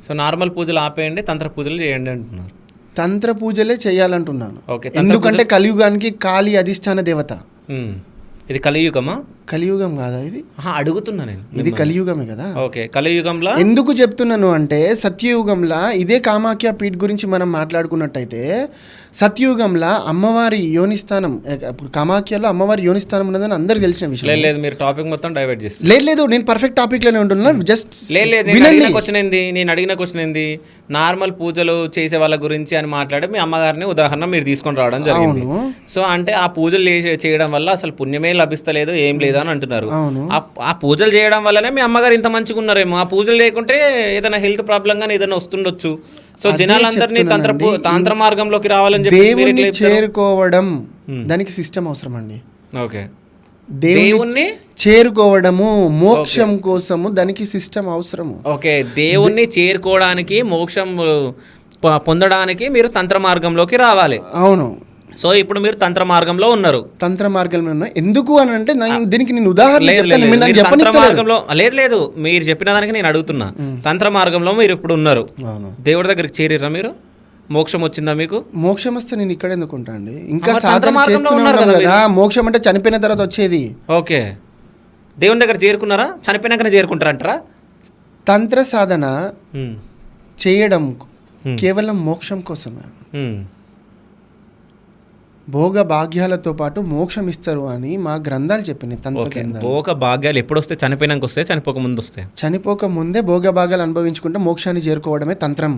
So normal పూజలు ఆపేయండి, తంత్ర పూజలు చేయండి అంటున్నారు. తంత్ర పూజలే చేయాలంటున్నాను. ఓకే. ఎందుకంటే కలియుగానికి కాళీ అధిష్టాన దేవత. ఇది కలియుగమా? కలియుగం కాదా ఇది? అడుగుతున్నా నేను. ఇది కలియుగమే కదా. ఓకే. కలియుగంలో ఎందుకు చెప్తున్నాను అంటే, సత్యయుగంలో ఇదే కామాఖ్య పీఠ గురించి మనం మాట్లాడుకున్నట్టయితే, సత్యయుగంలో అమ్మవారి యోనిస్థానం, ఇప్పుడు కామాఖ్యలో అమ్మవారి యోనిస్థానం ఉన్నదని అందరికి తెలిసిన విషయం. లేదు, మీరు టాపిక్ మొత్తం డైవర్ట్ చేస్తారు. లేదు, నేను పర్ఫెక్ట్ టాపిక్ లోనే ఉంటున్నాను. జస్ట్ లేదు, నేను అడిగిన క్వశ్చన్ ఏంది, నార్మల్ పూజలు చేసే వాళ్ళ గురించి అని మాట్లాడి మీ అమ్మగారిని ఉదాహరణ మీరు తీసుకొని రావడం జరిగింది. సో అంటే ఆ పూజలు చేయడం వల్ల అసలు పుణ్యమే లభిస్తలేదు, ఏం లేదు అని అంటున్నారు. ఆ పూజలు చేయడం వల్లనే మీ అమ్మగారు ఇంత మంచిగా ఉన్నారేమో. ఆ పూజలు లేకుంటే ఏదైనా హెల్త్ ప్రాబ్లం గానీ ఏదైనా వస్తుండొచ్చు. సో జనాలందరినీ తాంత్ర మార్గంలోకి రావాలని చెప్పి దేవుణ్ణి చేరుకోవడం, దానికి సిస్టమ్ అవసరం అండి. ఓకే. దేవుణ్ణి చేరుకోవడము, మోక్షం కోసము దానికి సిస్టమ్ అవసరము. ఓకే. దేవుణ్ణి చేరుకోవడానికి, మోక్షం పొందడానికి మీరు తంత్ర మార్గంలోకి రావాలి. అవును. సో ఇప్పుడు మీరు తంత్ర మార్గంలో ఉన్నారు. తంత్ర మార్గంలో ఉన్నా. ఎందుకు అని అంటే దీనికి నేను ఉదాహరణ మార్గంలో లేదు, మీరు చెప్పిన దానికి నేను అడుగుతున్నా. తంత్ర మార్గంలో మీరు ఇప్పుడు ఉన్నారు. దేవుడి దగ్గరికి చేరిర్రా మీరు? మోక్షం వచ్చిందా మీకు? మోక్షం వస్తే నేను ఇక్కడ ఎందుకు ఉంటా అండి? ఇంకా సాధన చేస్తున్నారు కదా. మోక్షం అంటే చనిపోయిన తర్వాత వచ్చేది. ఓకే. దేవుని దగ్గర చేరుకున్నారా? చనిపోయినాకనే చేరుకుంటారంటారా? తంత్ర సాధన చేయడం కేవలం మోక్షం కోసమే. భోగ భాగ్యాలతో పాటు మోక్షం ఇస్తారు అని మా గ్రంథాలు చెప్పినాయి. తంత్ర గ్రంథాలు. భోగ భాగ్యాలు ఎప్పుడు వస్తే? చనిపోయినాక వస్తే, చనిపోక ముందు వస్తే? చనిపోక ముందే భోగ భాగ్యాలు అనుభవించుకుంటే మోక్షాన్ని చేరుకోవడమే తంత్రం.